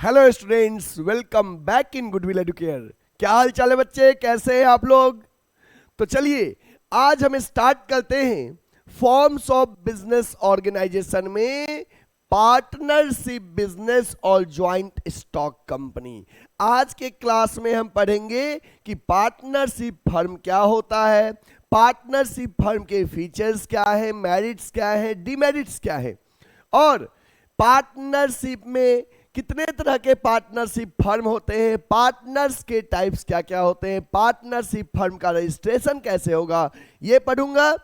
Hello students, welcome back in goodwill Educare. क्या हाल चाल है बच्चे, कैसे हैं आप लोग? तो चलिए आज हम स्टार्ट करते हैं फॉर्म्स ऑफ बिजनेस ऑर्गेनाइजेशन में पार्टनरशिप बिजनेस और ज्वाइंट स्टॉक कंपनी। आज के क्लास में हम पढ़ेंगे कि पार्टनरशिप फर्म क्या होता है, पार्टनरशिप फर्म के फीचर्स क्या है, मेरिट्स क्या है, डिमेरिट्स क्या है, और पार्टनरशिप में कितने तरह के पार्टनरशिप फर्म होते हैं, पार्टनर्स के टाइप्स क्या क्या होते हैं, पार्टनरशिप फर्म का रजिस्ट्रेशन कैसे होगा, ये पढ़ूंगा।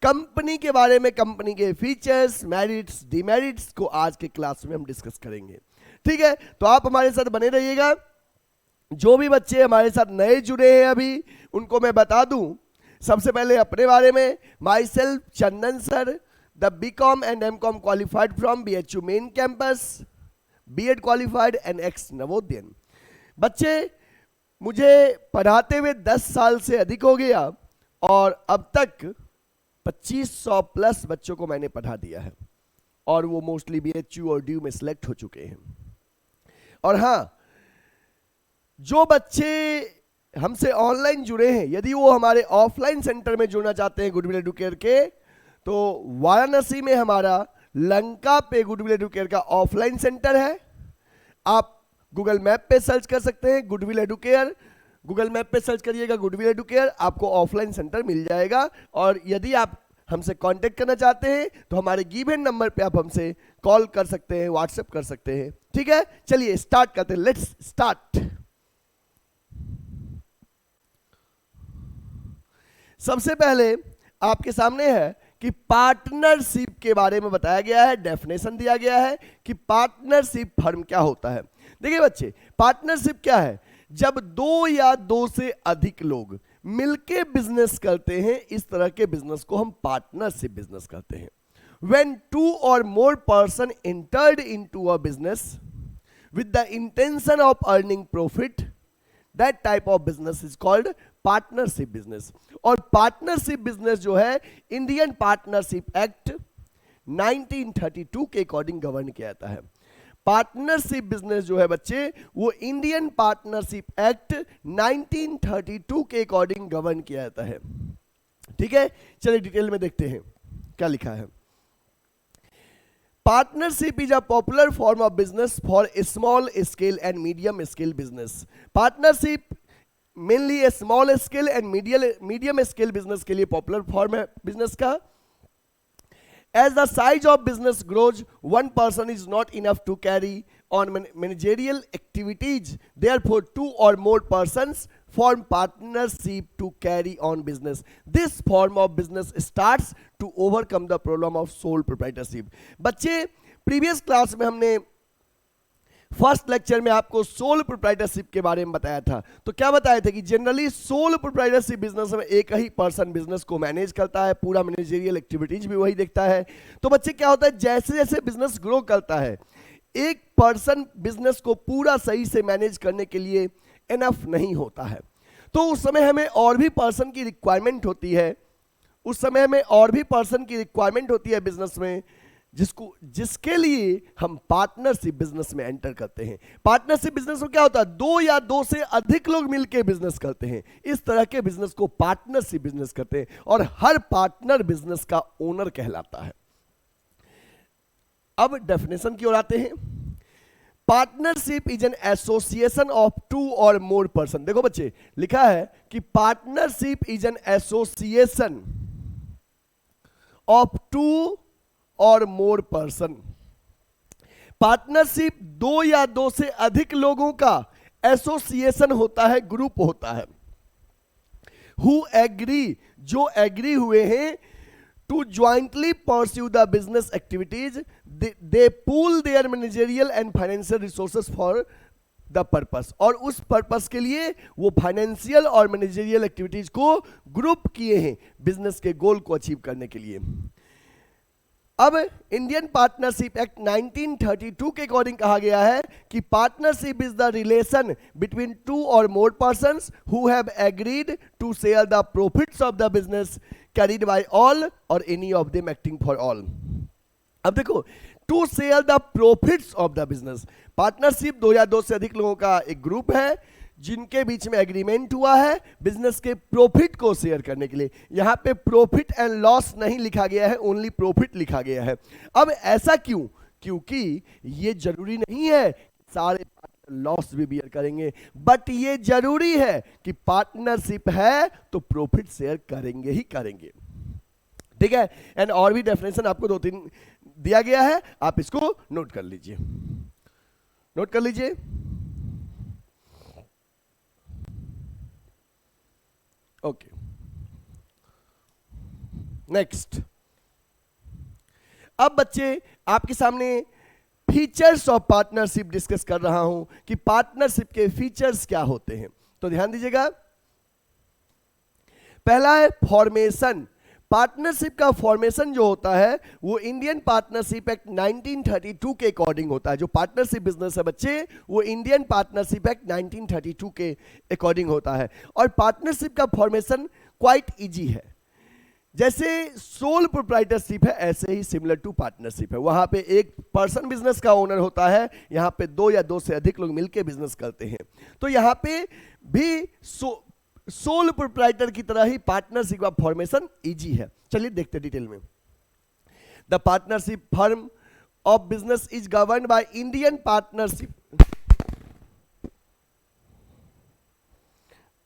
कंपनी के बारे में, कंपनी के फीचर्स, मेरिट्स, डिमेरिट्स को आज के क्लास में हम डिस्कस करेंगे। ठीक है, तो आप हमारे साथ बने रहिएगा। जो भी बच्चे हमारे साथ नए जुड़े हैं अभी, उनको मैं बता दूं सबसे पहले अपने बारे में। Myself Chandan sir, the BCom and MCom qualified from BHU main campus, B.Ed qualified and ex Navodayan. बच्चे मुझे पढ़ाते हुए 10 साल से अधिक हो गया और अब तक 2500 प्लस बच्चों को मैंने पढ़ा दिया है और वो मोस्टली BHU और DU में सिलेक्ट हो चुके हैं। और हाँ, जो बच्चे हमसे ऑनलाइन जुड़े हैं, यदि वो हमारे ऑफलाइन सेंटर में जुड़ना चाहते हैं गुडविल एडुकेयर के, तो वाराणसी में हमारा लंका पे गुडविल एडुकेयर का ऑफलाइन सेंटर है। आप गूगल मैप पे सर्च कर सकते हैं गुडविल एडुकेयर, गूगल मैप पे सर्च करिएगा गुडविल एडुकेयर, आपको ऑफलाइन सेंटर मिल जाएगा। और यदि आप हमसे कांटेक्ट करना चाहते हैं तो हमारे गिवन नंबर पे आप हमसे कॉल कर सकते हैं, व्हाट्सएप कर सकते हैं। ठीक है, चलिए स्टार्ट करते हैं, लेट्स स्टार्ट। सबसे पहले आपके सामने है कि पार्टनरशिप के बारे में बताया गया है, डेफिनेशन दिया गया है कि पार्टनरशिप फर्म क्या होता है। देखिए बच्चे, पार्टनरशिप क्या है? जब 2 या 2 से अधिक लोग मिलके बिजनेस करते हैं, इस तरह के बिजनेस को हम पार्टनरशिप बिजनेस कहते हैं। When 2 or more person entered into a business with the intention of earning profit, that type of business is called partnership business. और पार्टनरशिप बिजनेस जो है इंडियन पार्टनरशिप एक्ट 1932 के अकॉर्डिंग गवर्न किया जाता है। Partnership business जो है बच्चे, वो इंडियन पार्टनरशिप एक्ट 1932 के अकॉर्डिंग गवर्न किया जाता है। ठीक है, चलिए डिटेल में देखते हैं क्या लिखा है। Partnership is a popular form of business for a small scale and medium scale business. Partnership mainly small scale and medium scale business के लिए पॉपुलर फॉर्म है बिजनेस का। As the size of business grows, one person is not enough to carry on managerial activities, therefore 2 or more persons form partnership to carry on business. This form of business starts to overcome the problem of sole proprietorship. बच्चे, previous class में हमने first lecture में आपको sole proprietorship के बारे में बताया था। तो क्या बताया था कि जनरली सोल प्रोप्राइटरशिप बिजनेस में एक ही पर्सन बिजनेस को मैनेज करता है, पूरा मैनेजरियल एक्टिविटीज भी वही देखता है। तो बच्चे क्या होता है, जैसे जैसे बिजनेस ग्रो करता है, एक पर्सन बिजनेस को पूरा सही से मैनेज करने के लिए इनफ नहीं होता है, तो उस समय हमें और भी पर्सन की रिक्वायरमेंट होती है, बिजनेस में, जिसके लिए हम पार्टनरशिप बिजनेस में एंटर करते हैं। पार्टनरशिप बिजनेस में क्या होता है, 2 या 2 से अधिक लोग मिलकर बिजनेस करते हैं, इस तरह के बिजनेस को पार्टनरशिप बिजनेस करते हैं और हर पार्टनर बिजनेस का ओनर कहलाता है। अब डेफिनेशन की ओर आते हैं। Partnership is an association of 2 or more person. देखो बच्चे, लिखा है कि partnership is an association of 2 और मोर पर्सन। पार्टनरशिप 2 या 2 से अधिक लोगों का एसोसिएशन होता है, ग्रुप होता है। हु एग्री, जो एग्री हुए हैं, to jointly pursue the business activities, they pool their managerial and financial resources for the purpose. और उस पर्पस के लिए वो फाइनेंशियल और मैनेजरियल एक्टिविटीज को ग्रुप किए हैं बिजनेस के गोल को अचीव करने के लिए। अब इंडियन पार्टनरशिप एक्ट 1932 के अकॉर्डिंग कहा गया है कि partnership is the relation between 2 or more persons who have agreed to share the profits of the business carried by all or any of them acting for all। अब देखो, to share the profits of the business. Partnership 2 या 2 से अधिक लोगों का एक group है जिनके बीच में एग्रीमेंट हुआ है बिजनेस के प्रॉफिट को शेयर करने के लिए। यहां पे प्रॉफिट एंड लॉस नहीं लिखा गया है, ओनली प्रॉफिट लिखा गया है। अब ऐसा क्यों? क्योंकि ये जरूरी नहीं है सारे लॉस भी बियर करेंगे, बट ये जरूरी है कि पार्टनरशिप है तो प्रॉफिट शेयर करेंगे ही करेंगे। ठीक है, एंड और भी डेफिनेशन आपको 2-3 दिया गया है, आप इसको नोट कर लीजिए, नोट कर लीजिए। Okay, next. अब बच्चे आपके सामने फीचर्स ऑफ पार्टनरशिप डिस्कस कर रहा हूं कि पार्टनरशिप के फीचर्स क्या होते हैं। तो ध्यान दीजिएगा, पहला है फॉर्मेशन। पार्टनरशिप का फॉर्मेशन जो होता है वो इंडियन पार्टनरशिप एक्ट 1932 के अकॉर्डिंग होता है। जो पार्टनरशिप बिजनेस है बच्चे, वो इंडियन पार्टनरशिप एक्ट 1932 के अकॉर्डिंग होता है। और पार्टनरशिप का फॉर्मेशन क्वाइट इजी है। जैसे सोल प्रोप्राइटरशिप है, ऐसे ही सिमिलर टू पार्टनरशिप है। वहां पे एक पर्सन बिजनेस का ओनर होता है, यहां पे 2 या 2 से अधिक लोग मिलकर बिजनेस करते हैं। तो यहां पे भी सोल प्रोप्राइटर की तरह ही पार्टनरशिप का फॉर्मेशन इजी है। चलिए देखते हैं डिटेल में। The partnership firm of business is govern by Indian partnership.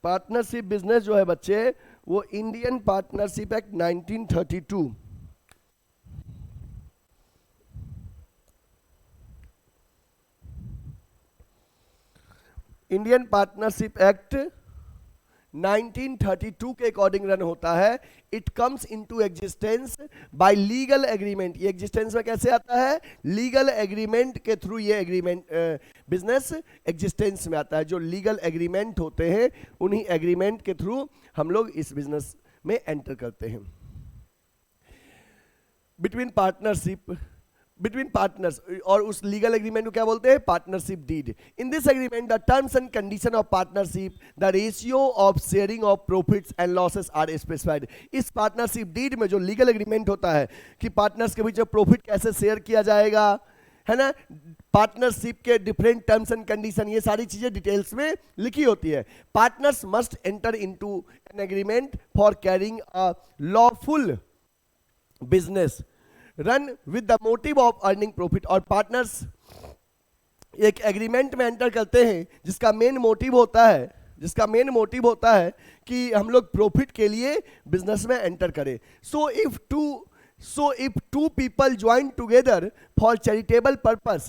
Partnership business जो है बच्चे, वो Indian partnership act 1932 Indian partnership act 1932 के अकॉर्डिंग रन होता है। It comes into existence bye legal agreement. ये एग्जिस्टेंस में कैसे आता है? लीगल एग्रीमेंट के थ्रू ये एग्रीमेंट बिजनेस एग्जिस्टेंस में आता है। जो लीगल एग्रीमेंट होते हैं उन्हीं एग्रीमेंट के थ्रू हम लोग इस बिजनेस में एंटर करते हैं। बिटवीन पार्टनर्स, और उस लीगल एग्रीमेंट को क्या बोलते हैं? Partnership deed. In this agreement the terms and condition of partnership, the ratio of sharing of profits and losses are specified. इस पार्टनरशिप डीड में जो लीगल एग्रीमेंट होता है कि पार्टनर्स के बीच में प्रॉफिट कैसे शेयर किया जाएगा, है ना, पार्टनरशिप के डिफरेंट टर्म्स एंड कंडीशन, ये सारी चीजें डिटेल्स में लिखी होती है। Partners must enter into an agreement for carrying a lawful business run with the motive of earning profit. और पार्टनर्स एक एग्रीमेंट में एंटर करते हैं जिसका मेन मोटिव होता है कि हम लोग प्रॉफिट के लिए बिजनेस में एंटर करें। So if two people join together for charitable purpose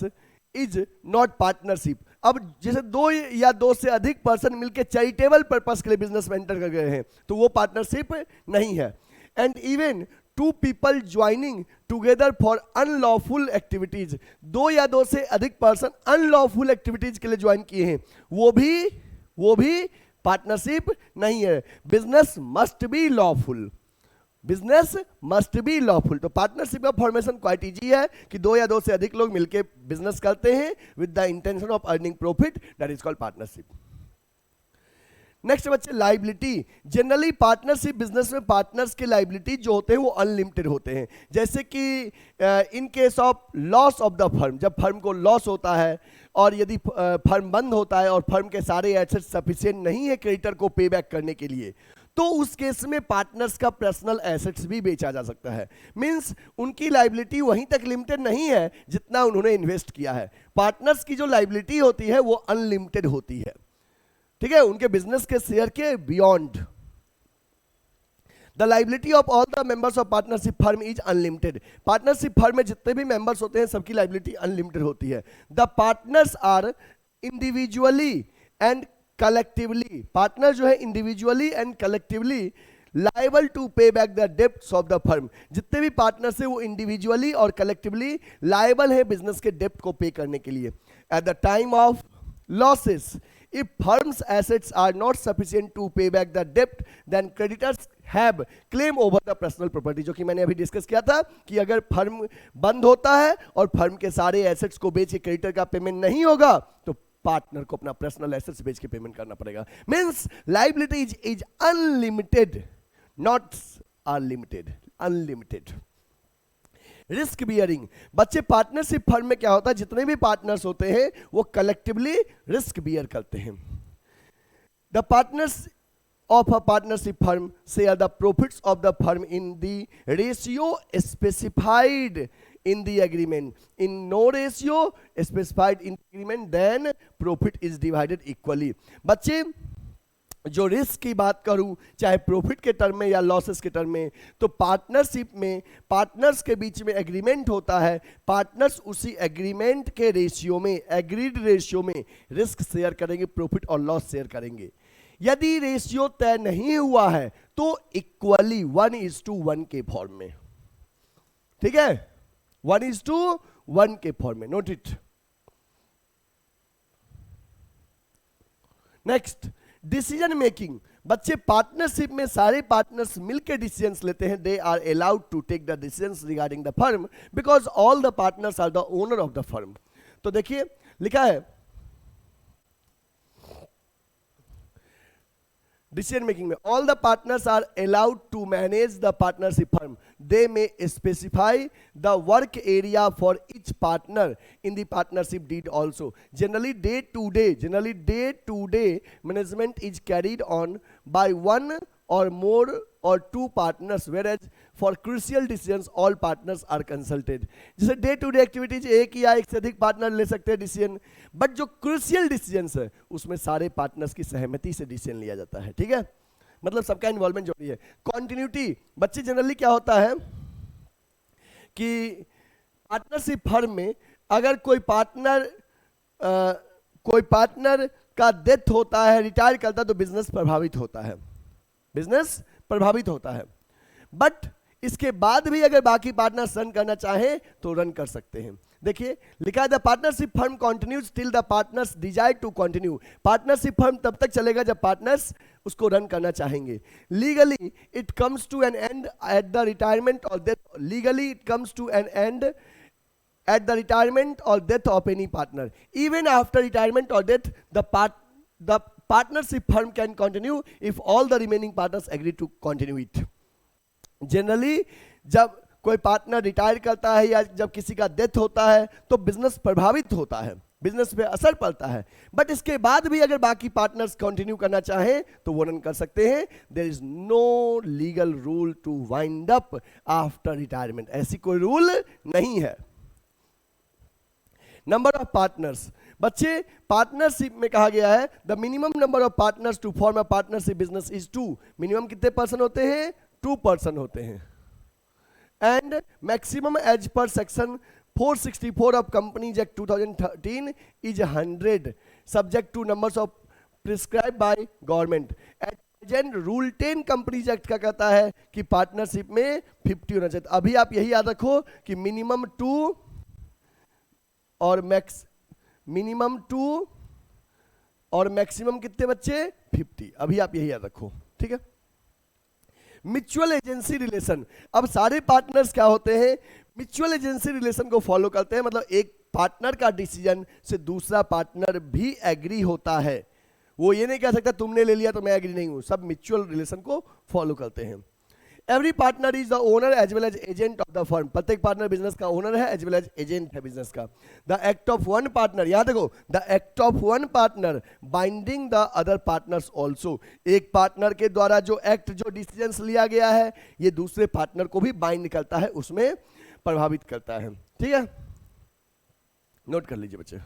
is not partnership. अब जैसे 2 या 2 से अधिक पर्सन मिलकर चैरिटेबल पर्पस के लिए बिजनेस में एंटर कर गए हैं तो वो पार्टनरशिप नहीं है। And even 2 people joining together for unlawful activities, 2 या 2 से अधिक पर्सन अनलॉफुल एक्टिविटीज के लिए ज्वाइन किए हैं, वो भी पार्टनरशिप नहीं है। Business must be lawful. तो पार्टनरशिप का फॉर्मेशन क्वाइट इजी है कि 2 या 2 से अधिक लोग मिलकर बिजनेस करते हैं with the intention of earning profit, that is called partnership. Next बच्चे, लाइबिलिटी। जनरली पार्टनरशिप बिजनेस में पार्टनर्स के लाइबिलिटी जो होते हैं वो अनलिमिटेड होते हैं। जैसे कि in case of loss of the firm, जब फर्म को लॉस होता है और यदि फर्म बंद होता है और फर्म के सारे एसेट्स सफिशिएंट नहीं है क्रेडिटर को पे बैक करने के लिए, तो उस केस में पार्टनर्स का पर्सनल एसेट्स भी बेचा जा सकता है। मींस उनकी लाइबिलिटी वहीं तक लिमिटेड नहीं है जितना उन्होंने इन्वेस्ट किया है। पार्टनर्स की जो लाइबिलिटी होती है वो अनलिमिटेड होती है, ठीक है, उनके बिजनेस के शेयर के beyond. The liability of all the members of partnership firm is unlimited. Partnership firm में जितने भी मेंबर्स होते हैं सबकी लाइबिलिटी अनलिमिटेड होती है। The partners are individually and collectively, partner जो है individually and collectively liable to pay back the debts of the firm. जितने भी पार्टनर्स है वो इंडिविजुअली और कलेक्टिवली लाइबल है बिजनेस के डेप्ट को पे करने के लिए। Eight the time of losses, if firm's assets are not sufficient to pay back the debt, then creditors have claim over the personal property। जो कि मैंने अभी डिस्कस किया था कि अगर फर्म बंद होता है और फर्म के सारे एसेट्स को बेच के क्रेडिटर का पेमेंट नहीं होगा तो पार्टनर को अपना पर्सनल एसेट्स बेच के पेमेंट करना पड़ेगा। Means liability is unlimited, not unlimited, unlimited. Risk bearing. बच्चे पार्टनरशिप फर्म में क्या होता है, जितने भी पार्टनर्स होते हैं वो कलेक्टिवली रिस्क बियर करते हैं। The partners of a partnership firm share the profits of the firm in the ratio specified in the agreement. In no ratio specified in the agreement, then profit is divided equally. बच्चे जो risk की बात करूं, चाहे profit के term में या losses के टर्म में, तो पार्टनरशिप में पार्टनर्स के बीच में एग्रीमेंट होता है। पार्टनर्स उसी एग्रीमेंट के रेशियो में, एग्रीड रेशियो में रिस्क शेयर करेंगे, प्रॉफिट और लॉस शेयर करेंगे। यदि रेशियो तय नहीं हुआ है तो इक्वली 1:1 के फॉर्म में, ठीक है, 1:1 के फॉर्म में, note it. Next, decision making. बच्चे पार्टनरशिप में सारे पार्टनर्स मिलकर डिसीजंस लेते हैं। They are allowed to take the decisions regarding the firm because all the partners are the owner of the firm. तो देखिए लिखा है डिसीजन मेकिंग में, all the partners are allowed to manage the partnership firm. They may specify the work area for each partner in the partnership deed also. Generally day to day management is carried on by one or more or two partners, whereas for crucial decisions all partners are consulted। जैसे day to day activities एक या एक से अधिक partner ले सकते हैं decision, but जो क्रूशियल डिसीजंस है उसमें सारे पार्टनर्स की सहमति से डिसीजन लिया जाता है, ठीक है, मतलब सबका इन्वॉल्वमेंट जरूरी है। कॉन्टिन्यूटी, बच्चे जनरली क्या होता है कि पार्टनरशिप फर्म में अगर कोई पार्टनर का डेथ होता है, रिटायर करता है, तो बिजनेस प्रभावित होता है। बट इसके बाद भी अगर बाकी पार्टनर्स रन करना चाहें तो रन कर सकते हैं। देखिए लिखा है the partnership firm continues till the partners desire to continue. Partnership firm तब तक चलेगा जब पार्टनर्स उसको रन करना चाहेंगे। Legally it comes to an end at the retirement or death. Legally it comes to an end at the retirement or death of any partner. Even after retirement or death the partnership firm can continue if all the remaining partners agree to continue it। Generally जब कोई partner retire करता है या जब किसी का death होता है तो बिजनेस प्रभावित होता है, बिजनेस पे असर पड़ता है, बट इसके बाद भी अगर बाकी पार्टनर्स कंटिन्यू करना चाहें तो वो रन कर सकते हैं। There is no legal rule to wind up after retirement, ऐसी कोई रूल नहीं है। नंबर ऑफ पार्टनर्स, बच्चे पार्टनरशिप में कहा गया है the minimum number of partners to form a partnership business is 2। Minimum कितने पर्सन होते हैं? 2 पर्सन होते हैं। And maximum as per section 464 of companies act 2013 is 100 subject to numbers of prescribe by government. At rule 10 companies act का कहता है कि partnership में 50 होना चाहिए। अभी आप यही याद रखो कि मिनिमम 2 और मैक्सिमम कितने बच्चे? 50। अभी आप यही याद रखो, ठीक है। म्यूचुअल एजेंसी रिलेशन, अब सारे पार्टनर्स क्या होते हैं? म्यूचुअल एजेंसी रिलेशन को फॉलो करते हैं, मतलब एक पार्टनर का डिसीजन से दूसरा पार्टनर भी एग्री होता है। वो ये नहीं कह सकता तुमने ले लिया तो मैं एग्री नहीं हूं, सब म्यूचुअल रिलेशन को फॉलो करते हैं। Every partner is the owner as well as agent of the firm. प्रत्येक पार्टनर बिजनेस का ओनर है एज वेल एज एजेंट है बिजनेस का। The act of one partner, यहां देखो, the act of one partner binding the other partners also. एक partner के द्वारा जो एक्ट, जो डिसीजंस लिया गया है, ये दूसरे पार्टनर को भी बाइंड करता है, उसमें प्रभावित करता है, ठीक है। नोट कर लीजिए बच्चे।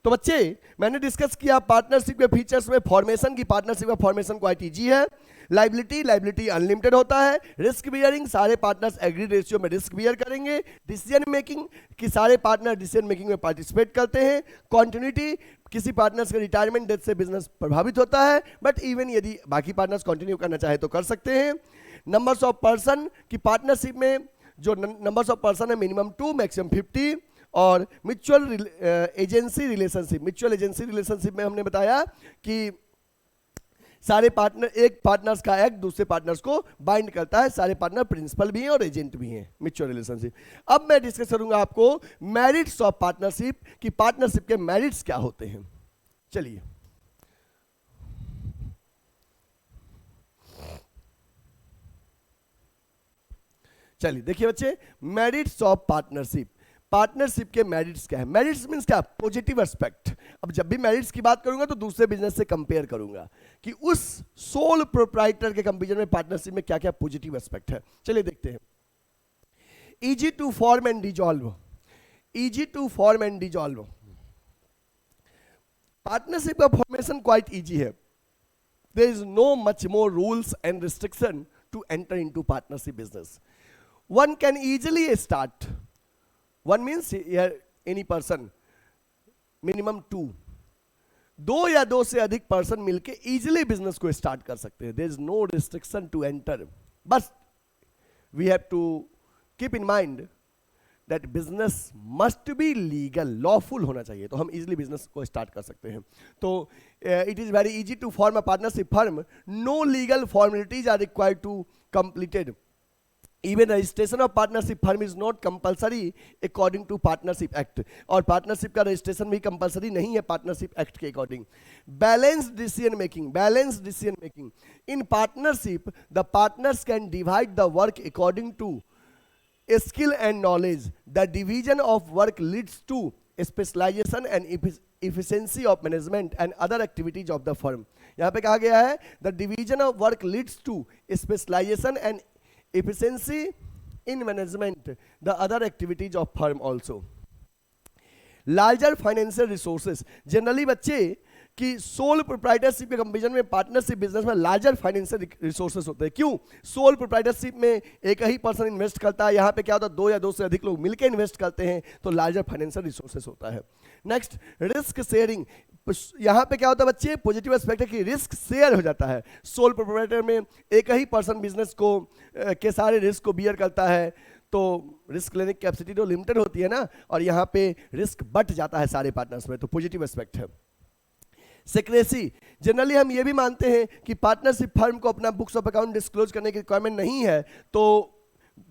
तो बच्चे मैंने डिस्कस किया पार्टनरशिप के फीचर्स में फॉर्मेशन की, पार्टनरशिप का फॉर्मेशन को आईटीजी है। लाइबिलिटी अनलिमिटेड होता है। रिस्क बियरिंग, सारे पार्टनर्स एग्रीड रेशियो में रिस्क बियर करेंगे। डिसीजन मेकिंग कि सारे पार्टनर डिसीजन मेकिंग में पार्टिसिपेट करते हैं। कॉन्टिन्यूटी, किसी पार्टनर्स के रिटायरमेंट डेथ से बिजनेस प्रभावित होता है, बट इवन यदि बाकी पार्टनर्स कंटिन्यू करना चाहे तो कर सकते हैं। नंबर्स ऑफ पर्सन की पार्टनरशिप में जो नंबर्स ऑफ पर्सन है मिनिमम 2 मैक्सिमम 50। और म्यूचुअल एजेंसी रिलेशनशिप में हमने बताया कि सारे पार्टनर, एक पार्टनर्स का एक्ट दूसरे पार्टनर्स को बाइंड करता है। सारे पार्टनर प्रिंसिपल भी हैं और एजेंट भी हैं, म्यूचुअल रिलेशनशिप। अब मैं डिस्कस करूंगा आपको मेरिट्स ऑफ पार्टनरशिप कि पार्टनरशिप के मेरिट्स क्या होते हैं। चलिए, चलिए देखिए बच्चे, मेरिट्स ऑफ पार्टनरशिप। पार्टनरशिप के मेरिट्स क्या है? मेरिट्स मींस क्या? Positive aspect. अब जब भी मेरिट्स की बात करूंगा तो दूसरे बिजनेस से कंपेयर करूंगा कि उस सोल प्रोप्राइटर के कंपैरिजन में पार्टनरशिप में क्या क्या पॉजिटिव एस्पेक्ट है। चलिए देखते हैं। Easy to form and dissolve. Easy to form and dissolve. Partnership का फॉर्मेशन क्वाइट इजी है। There is no much more rules and restriction to enter into partnership business. One can easily start. One means here any person, minimum two. दो या दो से अधिक person मिलके easily business को start कर सकते हैं. There is no restriction to enter. But we have to keep in mind that business must be legal, lawful होना चाहिए, तो हम easily business को start कर सकते हैं. तो it is very easy to form a partnership firm. No legal formalities are required to completed. Even registration of partnership firm is not compulsory according to Partnership Act. और partnership का registration भी compulsory नहीं है Partnership Act के according. Balanced decision making. Balanced decision making. In partnership, the partners can divide the work according to skill and knowledge. The division of work leads to specialization and efficiency of management and other activities of the firm. यहाँ पे कहा गया है the division of work leads to specialization and efficiency in management, the other activities of firm also. Larger financial resources. Generally बच्चे कि sole proprietorship के comparison में partnership business में लार्जर फाइनेंशियल रिसोर्सेज होते हैं. क्यों? सोल प्रोप्राइटरशिप में एक ही पर्सन इन्वेस्ट करता है, यहाँ पे क्या होता है दो या दो से अधिक लोग मिलकर इन्वेस्ट करते हैं, तो लार्जर फाइनेंशियल रिसोर्सेज होता है. Next, risk sharing. यहाँ पे क्या होता है बच्चे? पॉजिटिव एस्पेक्ट है कि रिस्क शेयर हो जाता है. सोल प्रोप्राइटर में एक ही पर्सन बिजनेस को के सारे रिस्क को बियर करता है, तो रिस्क लेने की कैपेसिटी तो लिमिटेड होती है ना, और यहाँ पे रिस्क बट जाता है सारे पार्टनर्स में, तो पॉजिटिव एस्पेक्ट है. सेक्रेसी. जनरली हम ये भी मानते हैं कि पार्टनरशिप फर्म को अपना बुक्स ऑफ अकाउंट डिस्क्लोज करने की रिक्वायरमेंट नहीं है, तो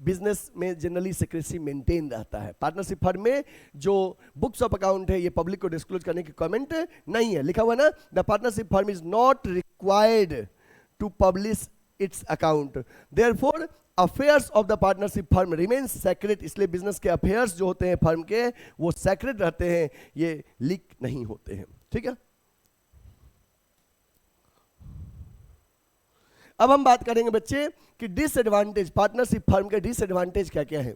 बिजनेस में जनरली सेक्रेसी मेंटेन रहता है. पार्टनरशिप फर्म में जो बुक्स ऑफ अकाउंट है ये पब्लिक को डिस्क्लोज करने की रिक्वायरमेंट नहीं है. लिखा हुआ ना, the partnership firm is not required to publish its account. Therefore affairs of the partnership firm remains secret. इसलिए बिजनेस के अफेयर्स जो होते हैं फर्म के वो सेक्रेट रहते हैं, ये लीक नहीं होते हैं. ठीक है. अब हम बात करेंगे बच्चे कि डिसएडवांटेज, पार्टनरशिप फर्म के डिसएडवांटेज क्या क्या है.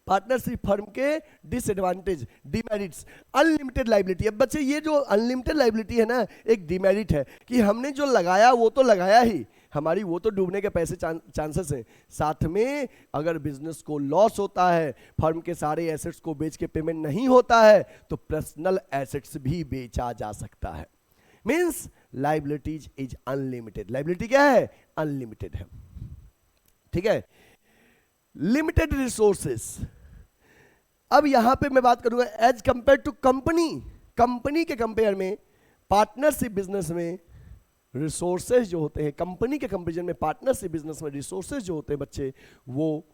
पार्टनरशिप फर्म के डिसएडवांटेज, डिमेरिट्स. Unlimited liability. अब बच्चे ये जो अनलिमिटेड लाइबिलिटी है ना, एक डिमेरिट है कि हमने जो लगाया वो तो लगाया ही, हमारी वो तो डूबने के पैसे चांसेस हैं. साथ में अगर बिजनेस को लॉस होता है, फर्म के सारे एसेट्स को बेच के पेमेंट नहीं होता है, तो पर्सनल एसेट्स भी बेचा जा सकता है. Means liabilities is unlimited. Liability क्या है? अनलिमिटेड है. ठीक है. Limited resources. अब यहां पे मैं बात करूंगा as compare to company. Company के कंपेयर में पार्टनरशिप बिजनेस में रिसोर्सेज जो होते हैं, कंपनी के कंपेरिजन में पार्टनरशिप बिजनेस में रिसोर्सेज जो होते हैं बच्चे, वो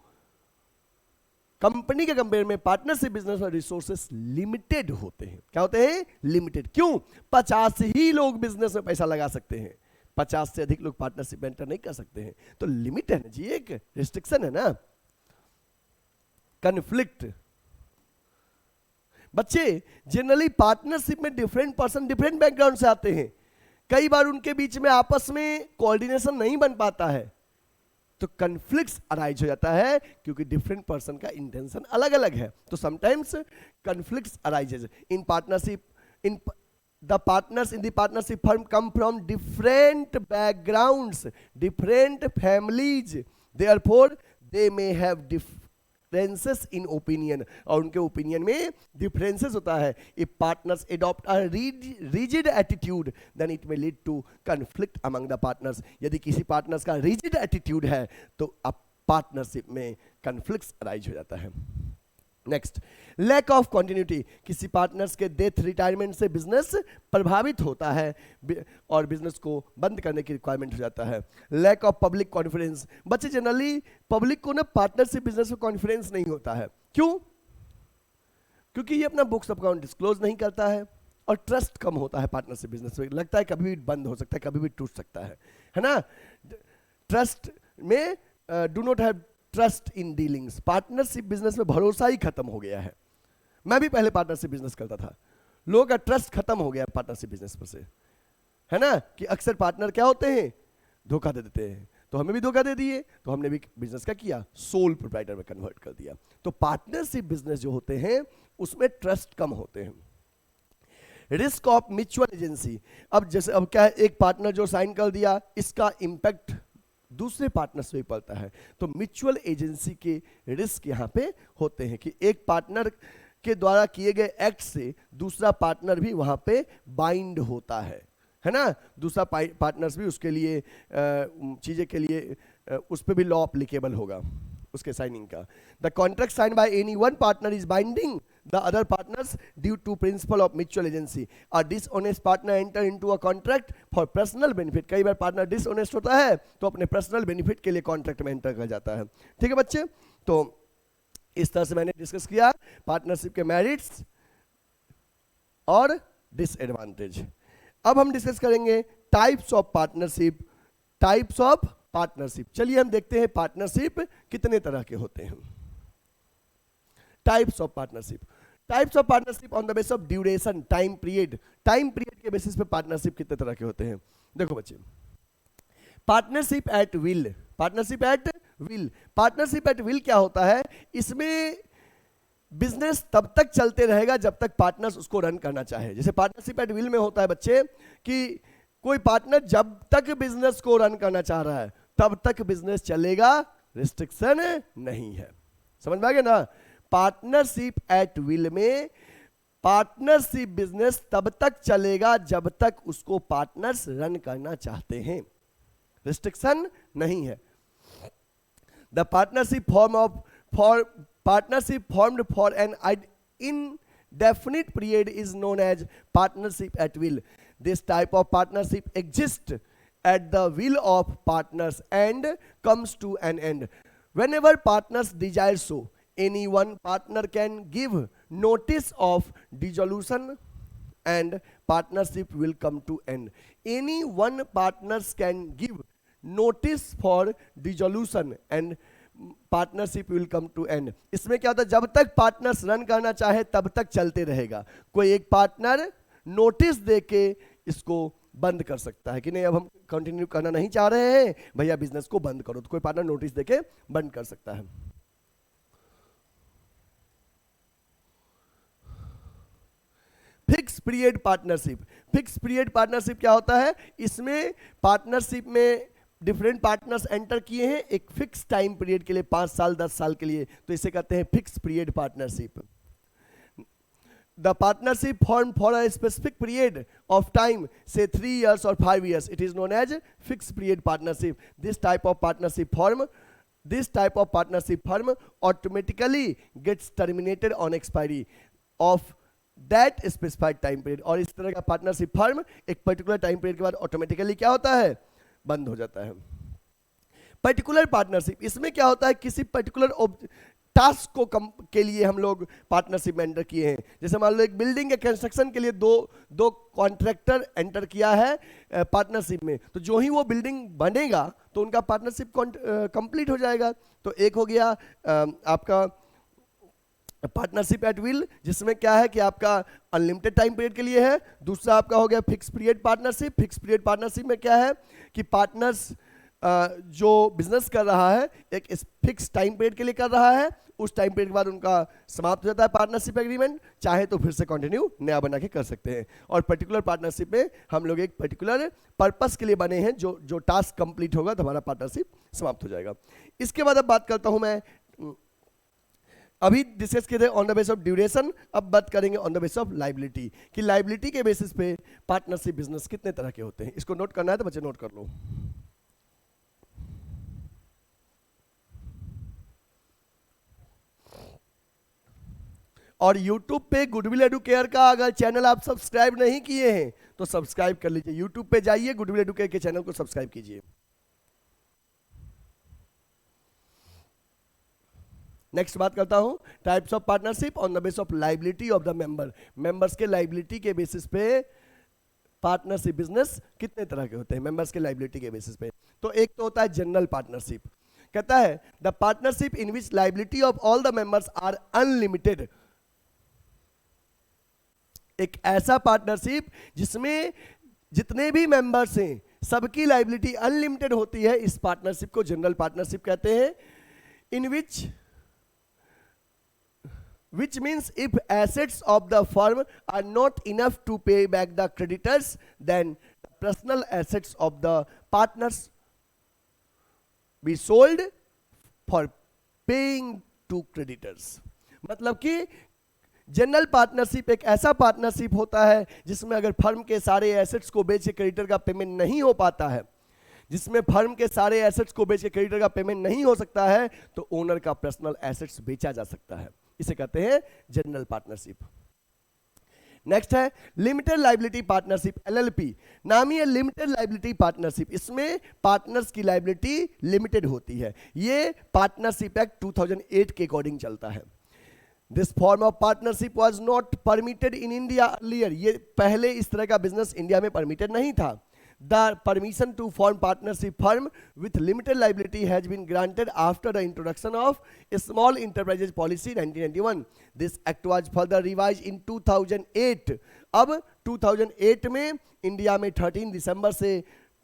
कंपनी के कंपेयर में पार्टनरशिप बिजनेस में रिसोर्सेस लिमिटेड होते हैं. क्या होते हैं? लिमिटेड. क्यों? 50 ही लोग बिजनेस में पैसा लगा सकते हैं, 50 से अधिक लोग पार्टनरशिप में एंटर नहीं कर सकते हैं, तो लिमिट है ना जी, एक रिस्ट्रिक्शन है ना. कन्फ्लिक्ट. बच्चे जनरली पार्टनरशिप में डिफरेंट पर्सन डिफरेंट बैकग्राउंड से आते हैं, कई बार उनके बीच में आपस में कोऑर्डिनेशन नहीं बन पाता है, तो कन्फ्लिक्ट्स अराइज हो जाता है क्योंकि डिफरेंट पर्सन का इंटेंशन अलग अलग है. तो sometimes conflicts arises in partnership. In the partners in the partnership firm come from different backgrounds, different families, therefore they may have differences in opinion, और उनके ओपिनियन में डिफरेंसेस होता है. If partners adopt a rigid attitude then it may lead to conflict among the partners. यदि किसी partners का rigid attitude है तो अब पार्टनरशिप में कन्फ्लिक्ट्स अराइज हो जाता है. Next, lack of continuity. किसी पार्टनर्स के डेथ रिटायरमेंट से बिजनेस प्रभावित होता है और बिजनेस को बंद करने की रिक्वायरमेंट हो जाता है. Lack of public confidence. बच्चे जनरली पब्लिक को ना पार्टनरशिप बिजनेस में कॉन्फिडेंस नहीं होता है. क्यों? क्योंकि ये अपना बुक्स ऑफ अकाउंट डिस्क्लोज नहीं करता है और ट्रस्ट कम होता है पार्टनरशिप बिजनेस में. लगता है कभी भी बंद हो सकता है, कभी भी टूट सकता है ना. ट्रस्ट में do not have trust in dealings, partnership business में भरोसा ही खत्म हो गया है। मैं भी पहले पार्टनरशिप बिजनेस करता था, लोगों का ट्रस्ट खत्म हो गया पार्टनरशिप बिजनेस पर से, है ना, कि अक्सर पार्टनर क्या होते हैं, धोखा दे देते हैं। तो हमें भी धोखा दे दिए, तो हमने भी बिजनेस का किया, सोल प्रोप्राइटर में कन्वर्ट कर दिया। तो पार्टनरशिप बिजनेस जो होते हैं उसमें ट्रस्ट कम होते हैं। रिस्क ऑफ म्यूचुअल एजेंसी, अब जैसे अब क्या है, एक पार्टनर जो साइन कर दिया, इसका इंपैक्ट दूसरे पार्टनर्स पे भी पड़ता है। तो म्यूचुअल एजेंसी के रिस्क यहाँ पे होते हैं कि एक पार्टनर के द्वारा किए गए एक्ट से दूसरा पार्टनर भी वहां पे बाइंड होता है ना, दूसरा पार्टनर्स भी उसके लिए चीजें के लिए उस पर भी लॉ अप्लीकेबल होगा उसके साइनिंग का। The contract sign by any one partner is binding the other partners due to principle of mutual agency. A dishonest partner enter into a contract for personal benefit, कई बार partner dishonest होता है तो अपने personal benefit के लिए contract में enter कर जाता है। ठीक है बच्चे, तो इस तरह से मैंने डिस्कस किया पार्टनरशिप के मेरिट्स और डिसएडवांटेज। अब हम डिस्कस करेंगे types of partnership. Types of partnership, चलिए हम देखते हैं पार्टनरशिप कितने तरह के होते हैं। Types of partnership, types of partnership on the basis of duration, time period, time period के बेसिस पे पार्टनरशिप कितने तरह के होते हैं। देखो बच्चे, partnership at will, partnership at will, partnership at will क्या होता है, इसमें बिजनेस तब तक चलते रहेगा जब तक पार्टनर्स उसको रन करना चाहे। जैसे पार्टनरशिप एट विल में होता है बच्चे कि कोई पार्टनर जब तक बिजनेस को रन करना चाह रहा है तब तक बिजनेस चलेगा, रिस्ट्रिक्शन नहीं है। समझ में आ गया ना। पार्टनरशिप एट विल में पार्टनरशिप बिजनेस तब तक चलेगा जब तक उसको पार्टनर्स रन करना चाहते हैं, रिस्ट्रिक्शन नहीं है। The partnership partnership formed for an indefinite period is known as partnership at will. This type of partnership exists at the will of partners and comes to an end whenever partners desire so. Any one partner can give notice of dissolution and partnership will come to end. Any one partners can give notice for dissolution and partnership will come to end. इसमें क्या होता है, जब तक partners run करना चाहे तब तक चलते रहेगा। कोई एक पार्टनर नोटिस देके इसको बंद कर सकता है कि नहीं अब हम कंटिन्यू करना नहीं चाह रहे हैं भैया, बिजनेस को बंद करो, तो कोई पार्टनर नोटिस देके बंद कर सकता है। Fix period partnership, fix period partnership क्या होता है, इसमें पार्टनरशिप में डिफरेंट पार्टनर्स एंटर किए हैं एक फिक्स टाइम पीरियड के लिए, 5 साल 10 साल के लिए, तो इसे कहते हैं fix period partnership. The partnership form for a specific period of time से 3 years और 5 years, it is known as fix period partnership. This type of partnership form automatically gets terminated on expiry of that specified time period. और इस तरह का partnership form एक particular time period के बाद automatically क्या होता है, बंद हो जाता है। पर्टिकुलर पार्टनरशिप, इसमें क्या होता है, किसी पर्टिकुलर टास्क को के लिए हम लोग पार्टनरशिप में एंटर किए हैं। जैसे मान लो एक बिल्डिंग के कंस्ट्रक्शन के लिए दो कॉन्ट्रैक्टर एंटर किया है पार्टनरशिप में, तो जो ही वो बिल्डिंग बनेगा तो उनका पार्टनरशिप कंप्लीट हो जाएगा। तो एक हो गया आपका पार्टनरशिप एट विल, जिसमें क्या है कि आपका अनलिमिटेड टाइम पीरियड के लिए है। दूसरा आपका हो गया fix period partnership. Fix period partnership में क्या है कि पार्टनर्स जो बिजनेस कर रहा है एक फिक्स टाइम पीरियड के लिए कर रहा है, उस टाइम पीरियड के बाद उनका समाप्त हो जाता है पार्टनरशिप एग्रीमेंट, चाहे तो फिर से कंटिन्यू नया बना के कर सकते हैं। और पर्टिकुलर पार्टनरशिप में हम लोग एक पर्टिकुलर पर्पस के लिए बने हैं, जो टास्क कंप्लीट होगा तो हमारा पार्टनरशिप समाप्त हो जाएगा। इसके बाद अब बात करता हूं मैं, अभी डिस्कस किए थे on the basis of duration, अब बात करेंगे on the basis of liability कि लाइबिलिटी के बेसिस पे पार्टनरशिप बिजनेस कितने तरह के होते हैं। इसको नोट करना है तो बच्चे नोट कर लो। और YouTube पे गुडविल एडुकेयर का अगर चैनल आप सब्सक्राइब नहीं किए हैं तो सब्सक्राइब कर लीजिए। YouTube पे जाइए, गुडविल एडुकेयर के चैनल को सब्सक्राइब कीजिए। नेक्स्ट बात करता हूं types of partnership on the basis of liability of the member. Members के लाइबिलिटी के बेसिस पे पार्टनरशिप बिजनेस कितने तरह के होते हैं मेंबर्स के लाइबिलिटी के बेसिस पे। तो एक तो होता है जनरल पार्टनरशिप कहता है the partnership in which liability of all the members are unlimited, एक ऐसा पार्टनरशिप जिसमें जितने भी मेंबर्स हैं सबकी लाइबिलिटी अनलिमिटेड होती है, इस पार्टनरशिप को जनरल पार्टनरशिप कहते हैं। इन which means if assets of the firm are not enough to pay back the creditors, then the personal assets of the partners be sold for paying to creditors। मतलब कि general partnership एक ऐसा partnership होता है जिसमें अगर firm के सारे एसेट्स को बेच के क्रेडिटर का पेमेंट नहीं हो पाता है, जिसमें फर्म के सारे एसेट्स को बेच के क्रेडिटर का पेमेंट नहीं हो सकता है, तो ओनर का पर्सनल एसेट्स बेचा जा सकता है, इसे कहते हैं जनरल पार्टनरशिप। नेक्स्ट है लिमिटेड लाइबिलिटी पार्टनरशिप, एलएलपी। नाम ही है लिमिटेड लाइबिलिटी पार्टनरशिप, इसमें पार्टनर्स की लाइबिलिटी लिमिटेड होती है। ये पार्टनरशिप एक्ट 2008 के अकॉर्डिंग चलता है। This form of partnership was not permitted in India earlier, ये पहले इस तरह का बिजनेस इंडिया में परमिटेड नहीं था। The permission to form partnership firm with limited liability has been granted after the introduction of Small Enterprises Policy 1991. This act was further revised in 2008. अब 2008 में इंडिया में 13 दिसंबर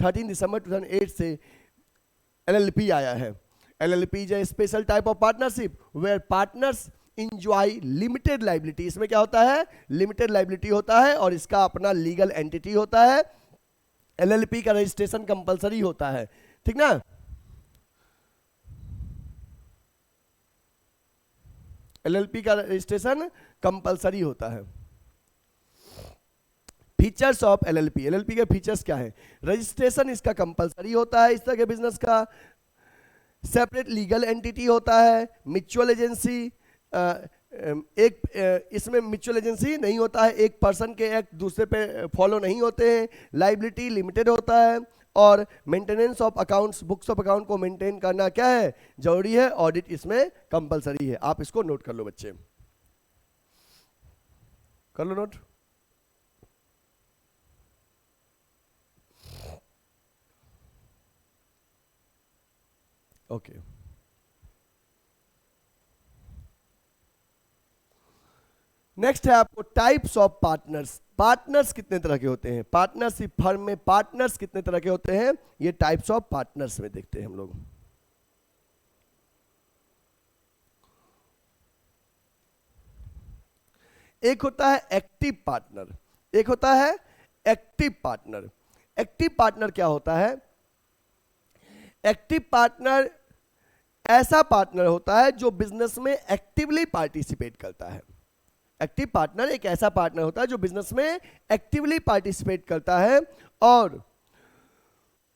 2008 से LLP आया है। LLP is a special type of partnership where partners enjoy limited liability। इसमें क्या होता है, लिमिटेड लाइबिलिटी होता है और इसका अपना लीगल एंटिटी होता है। एलएलपी का रजिस्ट्रेशन कंपलसरी होता है, ठीक ना। एलएलपी का रजिस्ट्रेशन कंपलसरी होता है। फीचर्स ऑफ एलएलपी, एलएलपी के फीचर्स क्या है? रजिस्ट्रेशन इसका कंपलसरी होता है इस तरह के बिजनेस का, सेपरेट लीगल एंटिटी होता है, म्यूचुअल एजेंसी, इसमें म्यूचुअल एजेंसी नहीं होता है, एक पर्सन के एक्ट दूसरे पे फॉलो नहीं होते हैं, लाइबिलिटी लिमिटेड होता है और maintenance of accounts, books of account को मेंटेन करना क्या है, जरूरी है। ऑडिट इसमें कंपलसरी है। आप इसको नोट कर लो बच्चे, कर लो नोट। ओके नेक्स्ट है आपको टाइप्स ऑफ पार्टनर्स। पार्टनर्स कितने तरह के होते हैं, पार्टनरशिप फर्म में पार्टनर्स कितने तरह के होते हैं, ये टाइप्स ऑफ पार्टनर्स में देखते हैं हम लोग। एक होता है एक्टिव पार्टनर, एक होता है एक्टिव पार्टनर। एक्टिव पार्टनर क्या होता है? एक्टिव पार्टनर ऐसा पार्टनर होता है जो बिजनेस में एक्टिवली पार्टिसिपेट करता है। एक्टिव पार्टनर एक ऐसा पार्टनर होता है जो बिजनेस में एक्टिवली पार्टिसिपेट करता है और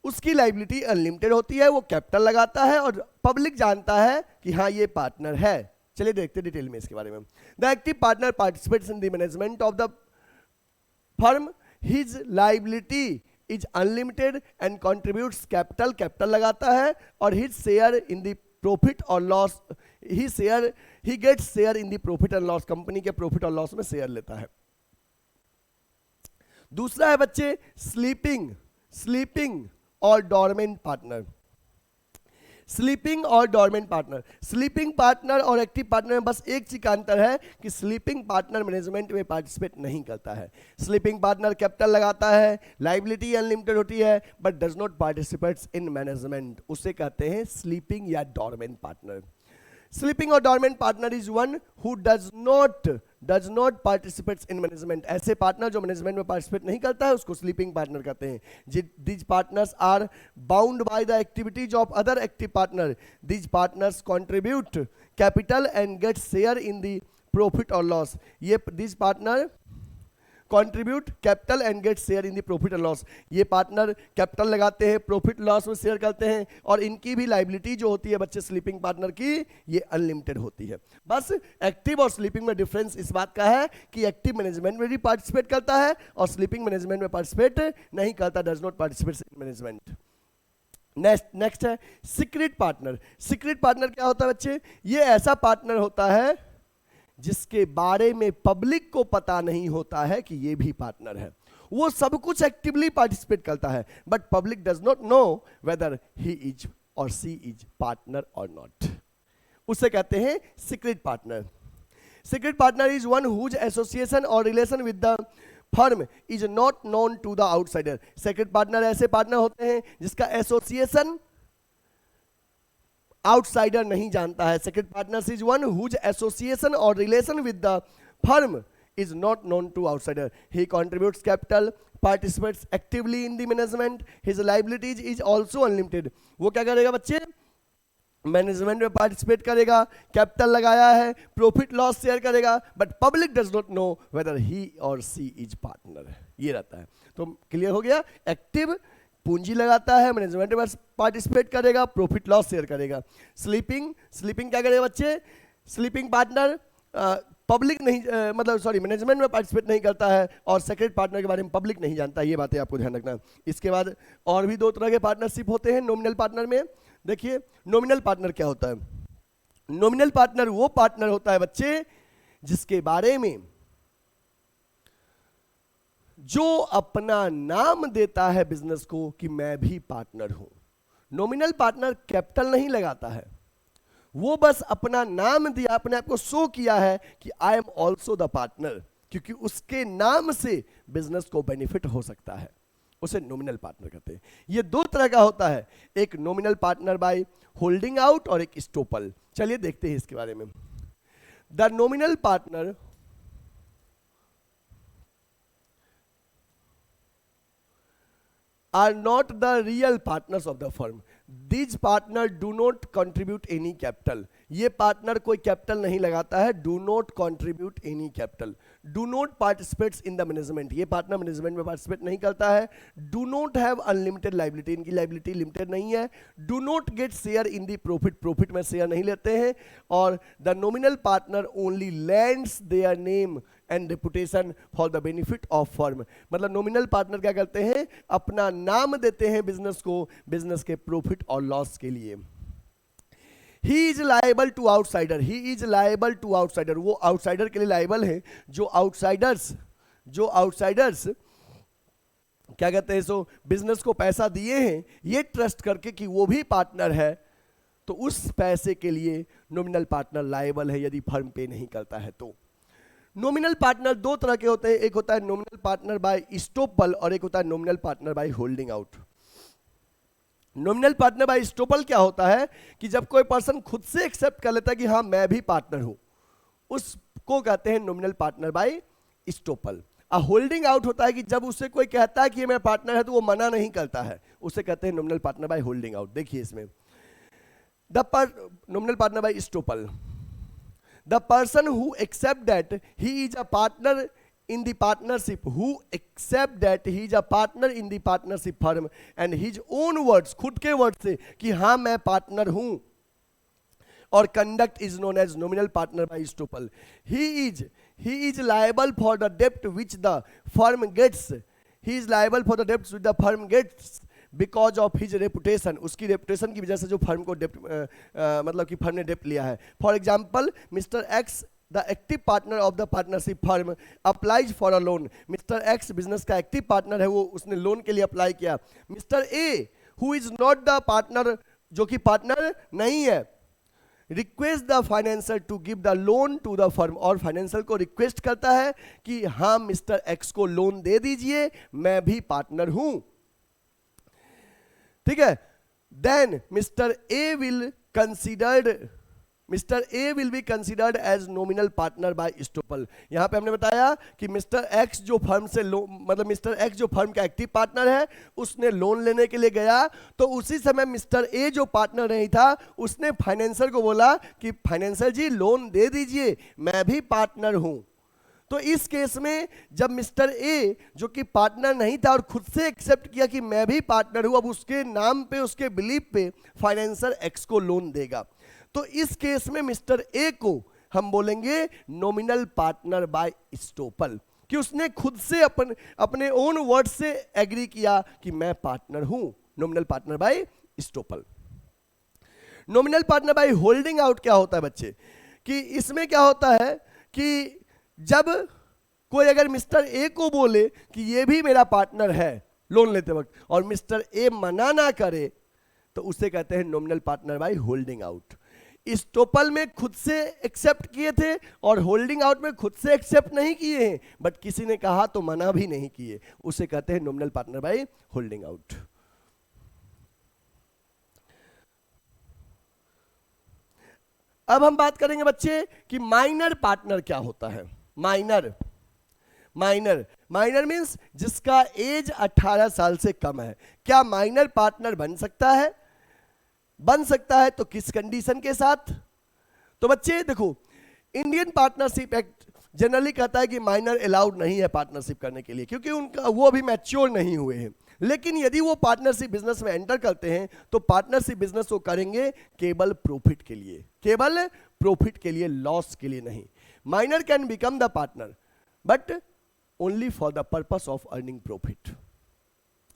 उसकी लाइबिलिटी अनलिमिटेड होती है, वो कैपिटल लगाता है और पब्लिक जानता है कि हाँ ये पार्टनर है। चलिए देखते डिटेल में इसके बारे में। The active partner participates in the management of the firm, his liability is unlimited and contributes capital, capital लगाता है और his share in the profit और loss, he gets share in the profit and loss, company के profit और loss में share लेता है। दूसरा है बच्चे स्लीपिंग और डॉर्मेंट पार्टनर। स्लीपिंग और डॉर्मेंट पार्टनर, स्लीपिंग पार्टनर और एक्टिव पार्टनर में बस एक चीज का अंतर है कि स्लीपिंग पार्टनर मैनेजमेंट में पार्टिसिपेट नहीं करता है। स्लीपिंग पार्टनर कैपिटल लगाता है, लाइबिलिटी अनलिमिटेड होती है but does not participates in management, उसे कहते हैं स्लीपिंग या डॉर्मेंट पार्टनर। स्लीपिंग और dormant partner is one who does not participates in management. ऐसे पार्टनर जो मैनेजमेंट में पार्टिसिपेट नहीं करता है उसको स्लीपिंग पार्टनर कहते हैं। These partners are bound by the activities of other active partner. These partners contribute capital and get share in the profit और लॉस। ये these partner contribute capital and get share in the profit and loss. ये partner capital लगाते हैं, profit loss में share करते हैं और इनकी भी लाइबिलिटी जो होती है बच्चे स्लीपिंग पार्टनर की, ये अनलिमिटेड होती है। बस एक्टिव और स्लीपिंग में डिफरेंस इस बात का है कि एक्टिव मैनेजमेंट में भी पार्टिसिपेट करता है और स्लीपिंग मैनेजमेंट में पार्टिसिपेट नहीं करता, does not participate in management. Next है सीक्रेट पार्टनर। सीक्रेट पार्टनर क्या होता है बच्चे? ये ऐसा पार्टनर होता है जिसके बारे में पब्लिक को पता नहीं होता है कि ये भी पार्टनर है। वो सब कुछ एक्टिवली पार्टिसिपेट करता है but public does not know whether he is or she is partner or not, उसे कहते हैं secret partner. Secret partner is one whose association or relation with the firm is not known to the outsider. Secret partner ऐसे partner होते हैं जिसका association outsider नहीं जानता है। Secret partner is one whose association or relation with the firm is not known to outsider. He contributes capital, participates actively in the management. His liabilities is also unlimited. वो क्या करेगा बच्चे? Management में participate करेगा, capital लगाया है, profit loss share करेगा, but public does not know whether ही और सी इज पार्टनर। ये रहता है। तो क्लियर हो गया? एक्टिव पूंजी लगाता है, मैनेजमेंट में पार्टिसिपेट करेगा, प्रॉफिट लॉस शेयर करेगा। स्लीपिंग क्या करेगा बच्चे? स्लीपिंग पार्टनर पब्लिक नहीं मतलब सॉरी मैनेजमेंट में पार्टिसिपेट नहीं करता है और सेक्रेट पार्टनर के बारे में पब्लिक नहीं जानता। ये बातें आपको ध्यान रखना। इसके बाद और भी दो तरह के पार्टनरशिप होते हैं नॉमिनल पार्टनर में। देखिए नॉमिनल पार्टनर क्या होता है? नॉमिनल पार्टनर वो पार्टनर होता है बच्चे जिसके बारे में जो अपना नाम देता है बिजनेस को कि मैं भी पार्टनर हूं। नॉमिनल पार्टनर कैपिटल नहीं लगाता है, वो बस अपना नाम दिया, अपने आप को शो किया है कि I am also the partner, क्योंकि उसके नाम से बिजनेस को बेनिफिट हो सकता है, उसे नॉमिनल पार्टनर कहते हैं। ये दो तरह का होता है, एक nominal partner by holding out और एक स्टॉपल। चलिए देखते हैं इसके बारे में। The nominal partner are not the real partners of the firm. These partners do not contribute any capital. ये पार्टनर कोई कैपिटल नहीं लगाता है। Do not contribute any capital. Do not participates in the management. ये partner management में participate नहीं करता है। Do not have unlimited liability. इनकी लाइबिलिटी लिमिटेड नहीं है। Do not get share in the profit. Profit में शेयर नहीं लेते हैं। और the nominal partner only lends their name and reputation for the benefit of firm. मतलब नॉमिनल पार्टनर क्या करते हैं? अपना नाम देते हैं बिजनेस को, बिजनेस के प्रॉफिट और लॉस के लिए। He is liable to outsider. He is liable to outsider. वो आउटसाइडर के लिए लायबल है। जो आउटसाइडर्स क्या कहते हैं, सो बिजनेस को पैसा दिए हैं ये ट्रस्ट करके कि वो भी पार्टनर है, तो उस पैसे के लिए नॉमिनल पार्टनर लायबल है यदि फर्म पे नहीं करता है तो। नॉमिनल पार्टनर दो तरह के होते हैं, एक होता है नॉमिनल पार्टनर बाय स्टॉपल और एक होता है nominal partner by holding out. Nominal partner by estoppel क्या होता है कि जब कोई पर्सन खुद से एक्सेप्ट कर लेता है कि हाँ मैं भी पार्टनर हूं, उसको कहते हैं nominal partner by estoppel. Holding out होता है कि जब उससे कोई कहता है कि ये मेरा पार्टनर है तो वो मना नहीं करता है, उसे कहते हैं nominal partner by holding out. देखिए इसमें nominal partner by estoppel, the person who accept that he is a partner in the partnership, who accept that he is a partner in the partnership firm and his own words, खुद के word से कि हाँ मैं partner हूं, और conduct is known as nominal partner by estoppel. He is liable for the debt which the firm gets. He is liable for the debts which the firm gets because of his reputation. उसकी reputation की वजह से जो firm को डेप्ट मतलब कि firm ने डेप्ट लिया है। For example mister X the active partner of the partnership firm applies for a loan. Mister X business का एक्टिव पार्टनर है, वो उसने लोन के लिए अप्लाई किया। Mister A who is not the partner, जो कि पार्टनर नहीं है, request the financer to give the loan to the firm, और फाइनेंसर को रिक्वेस्ट करता है कि हाँ मिस्टर एक्स को लोन दे दीजिए, मैं भी पार्टनर हूं। ठीक है, then mister A will be considered as nominal partner by estoppel. यहां पे हमने बताया कि मिस्टर एक्स जो फर्म से मतलब मिस्टर एक्स जो फर्म का एक्टिव पार्टनर है, उसने लोन लेने के लिए गया, तो उसी समय मिस्टर ए जो पार्टनर नहीं था उसने फाइनेंसर को बोला कि फाइनेंसर जी लोन दे दीजिए, मैं भी पार्टनर हूं। तो इस केस में जब मिस्टर ए जो कि पार्टनर नहीं था और खुद से एक्सेप्ट किया कि मैं भी पार्टनर हूं, अब उसके नाम पे, उसके बिलीफ पे फाइनेंसर एक्स को लोन देगा। तो इस केस में मिस्टर ए को हम बोलेंगे नॉमिनल पार्टनर बाय स्टॉपल, कि उसने खुद से अपने ओन वर्ड से एग्री किया कि मैं पार्टनर हूं। Nominal partner by estoppel. Nominal partner by holding out क्या होता है बच्चे, कि इसमें क्या होता है कि जब कोई अगर मिस्टर ए को बोले कि ये भी मेरा पार्टनर है लोन लेते वक्त, और मिस्टर ए मना ना करे, तो तो उसे कहते हैं nominal partner by holding out. इस टोपल में खुद से एक्सेप्ट किए थे और होल्डिंग आउट में खुद से एक्सेप्ट नहीं किए हैं, बट किसी ने कहा तो मना भी नहीं किए, उसे कहते हैं nominal partner by holding out. अब हम बात करेंगे बच्चे कि माइनर पार्टनर क्या होता है। माइनर मींस जिसका एज 18 साल से कम है। क्या माइनर पार्टनर बन सकता है? बन सकता है, तो किस कंडीशन के साथ? तो बच्चे देखो, इंडियन पार्टनरशिप एक्ट जनरली कहता है कि माइनर अलाउड नहीं है पार्टनरशिप करने के लिए, क्योंकि उनका वो अभी मैच्योर नहीं हुए हैं। लेकिन यदि वो पार्टनरशिप बिजनेस में एंटर करते हैं तो पार्टनरशिप बिजनेस वो करेंगे केवल प्रॉफिट के लिए, केवल प्रॉफिट के लिए, लॉस के लिए नहीं। Minor can become the partner but only for the purpose of earning profit,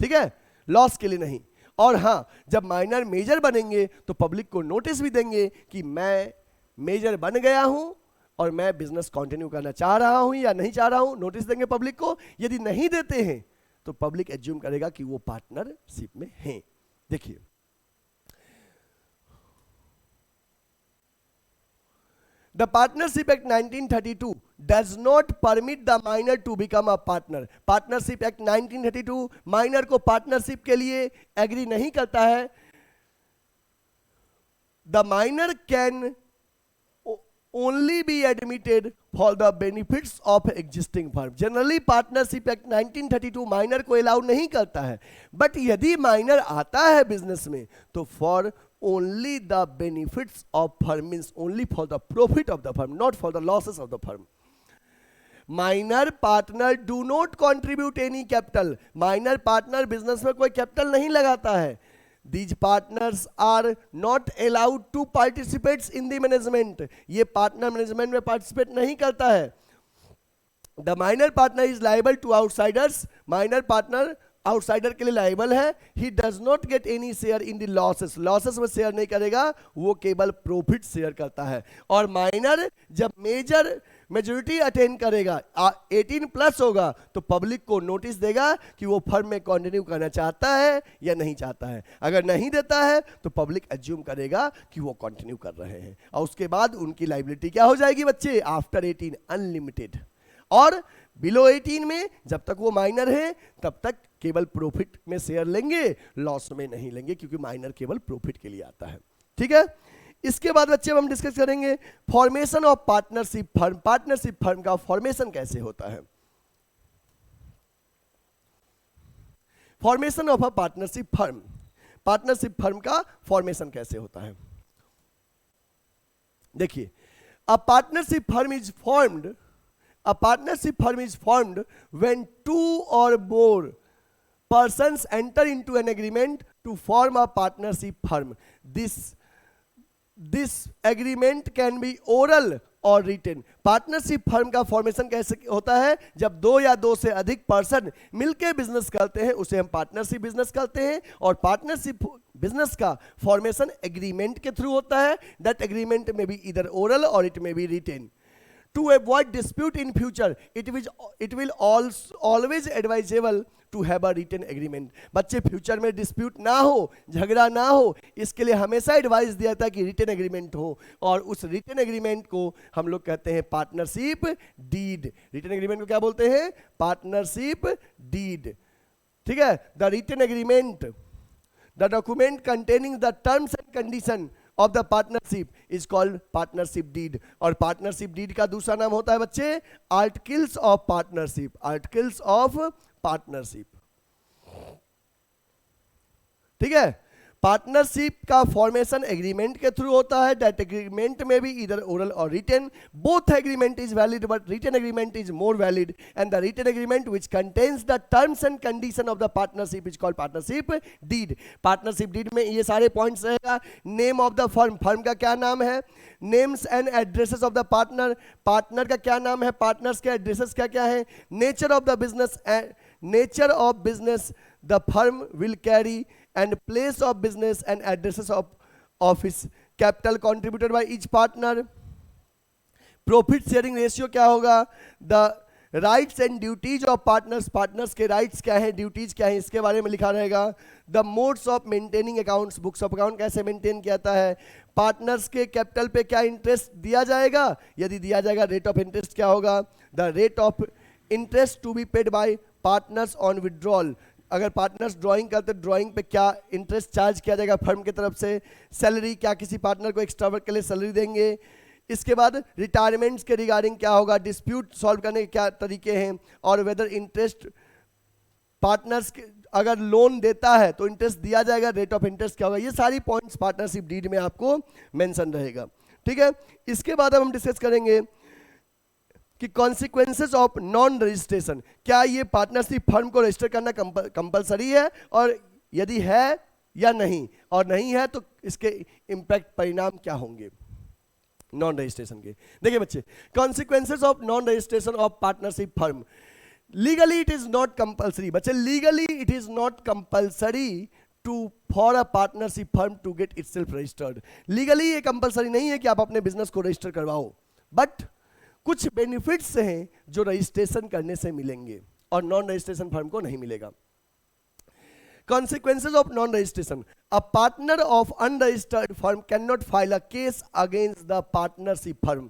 ठीक है, लॉस के लिए नहीं। और हाँ, जब माइनर मेजर बनेंगे तो पब्लिक को नोटिस भी देंगे कि मैं मेजर बन गया हूं और मैं बिजनेस कंटिन्यू करना चाह रहा हूं या नहीं चाह रहा हूं, नोटिस देंगे पब्लिक को। यदि नहीं देते हैं तो पब्लिक एज्यूम करेगा कि वो पार्टनरशिप में हैं। देखिए, The Partnership Act 1932 does not permit the minor to become a partner. Partnership Act 1932 minor को पार्टनरशिप के लिए एग्री नहीं करता है। The minor can only be admitted for the benefits of existing firm. Generally Partnership Act 1932 minor को allow नहीं करता है, बट यदि माइनर आता है बिजनेस में तो for only the benefits of firm, means only for the profit of the firm, not for the losses of the firm. Minor partner do not contribute any capital. Minor partner business में कोई capital नहीं लगाता है. These partners are not allowed to participate in the management. ये partner management में participate नहीं करता है. The minor partner is liable to outsiders. Minor partner outsider के लिए लाइबल है. He does not get any share in the losses. Losses में share नहीं करेगा, वो केवल प्रॉफिट शेयर करता है. और माइनर जब मेजोरिटी अटेन करेगा, 18 प्लस होगा, तो पब्लिक को नोटिस देगा कि वो फर्म में कंटिन्यू करना चाहता है या नहीं चाहता है. अगर नहीं देता है तो पब्लिक एज्यूम करेगा कि वो कंटिन्यू कर रहे हैं, और उसके बाद उनकी लाइबिलिटी क्या हो जाएगी बच्चे? After 18 unlimited. और बिलो 18 में जब तक वो माइनर है तब तक केवल प्रॉफिट में शेयर लेंगे, लॉस में नहीं लेंगे, क्योंकि माइनर केवल प्रॉफिट के लिए आता है. ठीक है. इसके बाद बच्चे हम डिस्कस करेंगे formation of partnership firm. Partnership firm का फॉर्मेशन कैसे होता है? Formation of a partnership firm. Partnership firm का फॉर्मेशन कैसे होता है? देखिए, अ partnership firm is formed. A partnership firm is formed when two or more persons enter into an agreement to form a partnership firm. This agreement can be oral or written. Partnership firm का formation कैसे होता है? जब दो या दो से अधिक पर्सन मिलके बिजनेस करते हैं उसे हम पार्टनरशिप बिजनेस करते हैं. और पार्टनरशिप बिजनेस का फॉर्मेशन एग्रीमेंट के थ्रू होता है. That agreement may be either oral or it may be written. To avoid dispute in future, it will always advisable to have a written agreement. बच्चे future में dispute ना हो, झगड़ा ना हो, इसके लिए हमेशा एडवाइस दिया था कि रिटन एग्रीमेंट हो, और उस रिटन एग्रीमेंट को हम लोग कहते हैं पार्टनरशिप डीड. रिटन एग्रीमेंट को क्या बोलते हैं? Partnership deed. ठीक है. The written agreement, the document containing the terms and condition of the partnership is called partnership deed. और partnership deed का दूसरा नाम होता है बच्चे articles of partnership. articles of partnership. ठीक है. पार्टनरशिप का फॉर्मेशन एग्रीमेंट के थ्रू होता है. दैट एग्रीमेंट में भी either oral or written. Both agreement is valid but written agreement is more valid. And the written agreement which contains the terms and condition of the partnership is called partnership deed. Partnership deed में ये सारे points रहेगा. Name of the firm, firm का क्या नाम है, names and addresses of the partner, partner का क्या नाम है, पार्टनर्स के एड्रेसेस क्या क्या है, nature of the business, nature of business the firm will carry, and place of business and addresses of office, capital contributed by each partner, profit sharing ratio क्या होगा, the rights and duties of partners, partners के rights क्या है, duties क्या है, इसके बारे में लिखा रहेगा। The modes of maintaining accounts, books of account कैसे मेंटेन किया जाता है, पार्टनर्स के कैपिटल पे क्या इंटरेस्ट दिया जाएगा, यदि दिया जाएगा रेट ऑफ इंटरेस्ट क्या होगा, the rate of interest to be paid by partners on withdrawal, अगर पार्टनर्स ड्राइंग करते ड्राइंग पे क्या इंटरेस्ट चार्ज किया जाएगा फर्म की तरफ से, सैलरी क्या किसी पार्टनर को एक्स्ट्रा वर्क के लिए सैलरी देंगे, इसके बाद रिटायरमेंट्स के रिगार्डिंग क्या होगा, डिस्प्यूट सॉल्व करने के क्या तरीके हैं, और वेदर इंटरेस्ट पार्टनर्स अगर लोन देता है तो इंटरेस्ट दिया जाएगा, रेट ऑफ इंटरेस्ट क्या होगा, ये सारी पॉइंट्स पार्टनरशिप डीड में आपको मेंशन रहेगा। ठीक है, इसके बाद अब हम डिस्कस करेंगे कि कॉन्सिक्वेंसेस ऑफ नॉन रजिस्ट्रेशन, क्या ये पार्टनरशिप फर्म को रजिस्टर करना कंपलसरी है, और यदि है या नहीं, और नहीं है तो इसके इंपैक्ट परिणाम क्या होंगे नॉन रजिस्ट्रेशन के। देखिए बच्चे, consequences of non registration of partnership firm, legally it is not compulsory, बच्चे legally it is not compulsory to for a partnership firm to get itself registered. Legally ये कंपलसरी नहीं है कि आप अपने बिजनेस को रजिस्टर करवाओ, बट कुछ बेनिफिट्स हैं जो रजिस्ट्रेशन करने से मिलेंगे और नॉन रजिस्ट्रेशन फर्म को नहीं मिलेगा। Consequences of non-registration. A partner of unregistered firm cannot file a case against the partnership firm.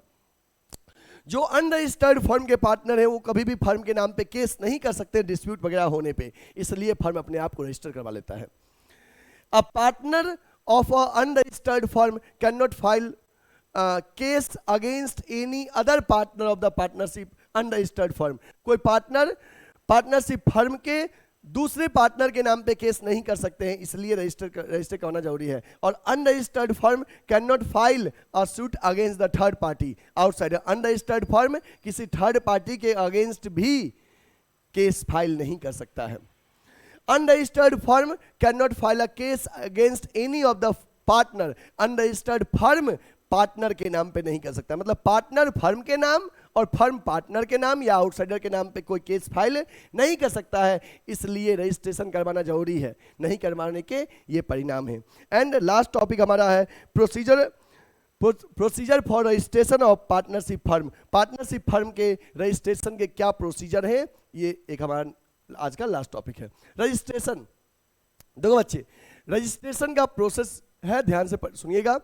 जो अनरजिस्टर्ड फर्म के पार्टनर हैं वो कभी भी फर्म के नाम पे केस नहीं कर सकते डिस्प्यूट वगैरह होने पे, इसलिए फर्म अपने आप को रजिस्टर करवा लेता है। A partner of a unregistered firm cannot file case against any other partner of the partnership unregistered firm. कोई पार्टनर पार्टनरशिप फर्म के दूसरे पार्टनर के नाम पे केस नहीं कर सकते हैं, इसलिए रजिस्टर करना जरूरी है। और unregistered firm can not file a suit against the third party outside. Unregistered firm किसी थर्ड पार्टी के अगेंस्ट भी केस फाइल नहीं कर सकता है। Unregistered firm can not file a case against any of the partner. Unregistered firm partner के नाम पे नहीं कर सकता, मतलब पार्टनर फर्म के नाम और फर्म पार्टनर के नाम या आउटसाइडर के नाम पे कोई केस फाइल नहीं कर सकता है, इसलिए रजिस्ट्रेशन करवाना जरूरी है। नहीं करवाने के ये परिणाम है। एंड लास्ट टॉपिक हमारा है procedure for registration of partnership firm. Partnership firm के रजिस्ट्रेशन के क्या प्रोसीजर है, ये एक हमारा आज का लास्ट टॉपिक है। रजिस्ट्रेशन, देखो बच्चे, रजिस्ट्रेशन का प्रोसेस है, ध्यान से सुनिएगा।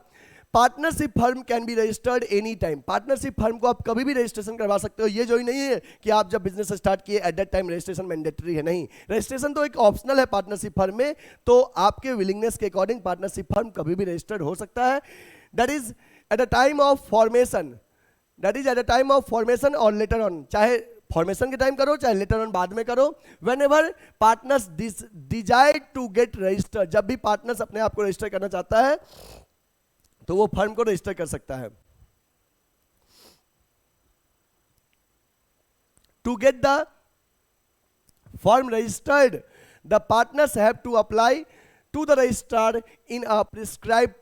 Partnership firm can be registered any time. Partnership firm को आप कभी भी रजिस्ट्रेशन करवा सकते हो। ये जो ही नहीं है कि आप जब बिजनेस स्टार्ट किए at that time registration mandatory है, नहीं, रजिस्ट्रेशन तो एक ऑप्शनल है पार्टनरशिप फर्म में, तो आपके विलिंगनेस के अकॉर्डिंग पार्टनरशिप फर्म कभी भी रजिस्टर्ड हो सकता है। That is at the time of formation, that is at the time of formation और लेटर ऑन, चाहे फॉर्मेशन के टाइम करो चाहे लेटर ऑन बाद में करो। Whenever partners desire to get registered, जब भी पार्टनर्स अपने आप को रजिस्टर करना चाहता है तो वो फर्म को रजिस्टर कर सकता है। To get the firm registered the partners have to apply to the registrar in a prescribed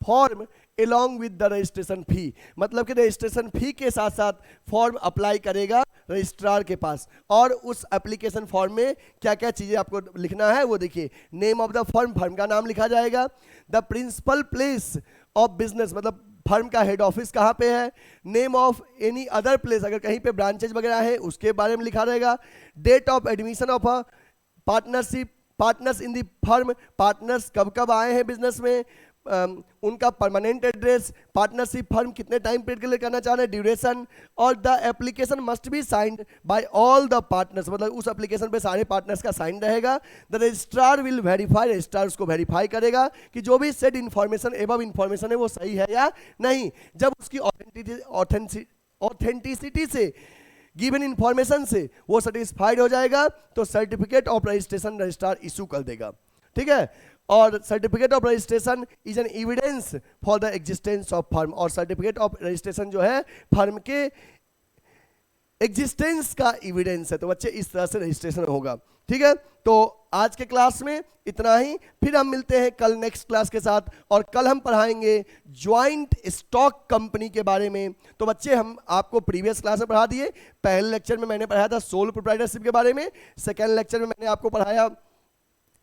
form along with the registration fee। मतलब कि रजिस्ट्रेशन फी के साथ साथ फॉर्म अप्लाई करेगा रजिस्ट्रार के पास, और उस एप्लीकेशन फॉर्म में क्या क्या चीजें आपको लिखना है वो देखिए। Name of the firm, firm का नाम लिखा जाएगा। The principal place of business, मतलब फर्म का हेड ऑफिस कहाँ पे है। Name of any other place, अगर कहीं पे ब्रांचेज वगैरह है उसके बारे में लिखा रहेगा। Date of admission of a partnership, partners in the firm, partners कब कब आए हैं बिजनेस में, उनका परमानेंट एड्रेस, पार्टनरशिप फर्म कितने टाइम पीरियड के लिए करना चाह रहे हैं, ड्यूरेशन, और the application must be signed by all the partners, मतलब उस एप्लीकेशन पे सारे पार्टनर्स का साइन रहेगा। The registrar will verify, registrar उसको वेरीफाई करेगा कि जो भी सेड इन्फॉर्मेशन एबव इन्फॉर्मेशन है वो सही है या नहीं। जब उसकी ऑथेंटिसिटी से गिवन इन्फॉर्मेशन से वो सेटिस्फाइड हो जाएगा तो certificate of registration registrar issue कर देगा। ठीक है, और certificate of registration is an evidence for the existence of firm, और सर्टिफिकेट ऑफ रजिस्ट्रेशन जो है फर्म के एग्जिस्टेंस का एविडेंस है। तो बच्चे इस तरह से रजिस्ट्रेशन होगा। ठीक है, तो आज के क्लास में इतना ही, फिर हम मिलते हैं कल नेक्स्ट क्लास के साथ, और कल हम पढ़ाएंगे ज्वाइंट स्टॉक कंपनी के बारे में। तो बच्चे हम आपको प्रीवियस क्लास में पढ़ा दिए। पहले लेक्चर में मैंने पढ़ाया था सोल प्रोप्राइटरशिप के बारे में, सेकेंड लेक्चर में मैंने आपको पढ़ाया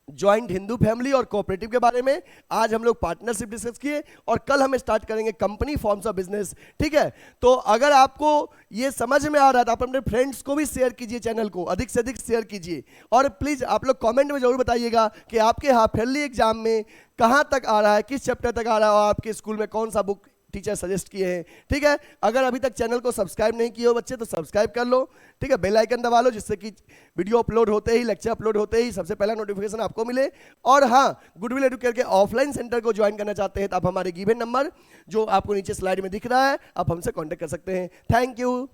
ज्वाइंट हिंदू फैमिली और कोऑपरेटिव के बारे में। आज हम लोग पार्टनरशिप डिस्कस किए और कल हम स्टार्ट करेंगे कंपनी फॉर्म्स ऑफ बिजनेस। ठीक है, तो अगर आपको ये समझ में आ रहा था, आप अपने फ्रेंड्स को भी शेयर कीजिए, चैनल को अधिक से अधिक शेयर कीजिए। और प्लीज आप लोग कमेंट में जरूर बताइएगा कि आपके हाफ ईयरली एग्जाम में कहां तक आ रहा है, किस चैप्टर तक आ रहा है, और आपके स्कूल में कौन सा बुक टीचर सजेस्ट किए हैं। ठीक है, अगर अभी तक चैनल को सब्सक्राइब नहीं किए हो बच्चे तो सब्सक्राइब कर लो। ठीक है, बेल आइकन दबा लो जिससे कि वीडियो अपलोड होते ही, लेक्चर अपलोड होते ही सबसे पहला नोटिफिकेशन आपको मिले। और हाँ, गुडविल एडुकेयर के ऑफलाइन सेंटर को ज्वाइन करना चाहते हैं तो आप हमारे गिवन नंबर जो आपको नीचे स्लाइड में दिख रहा है, आप हमसे कॉन्टेक्ट कर सकते हैं। Thank you.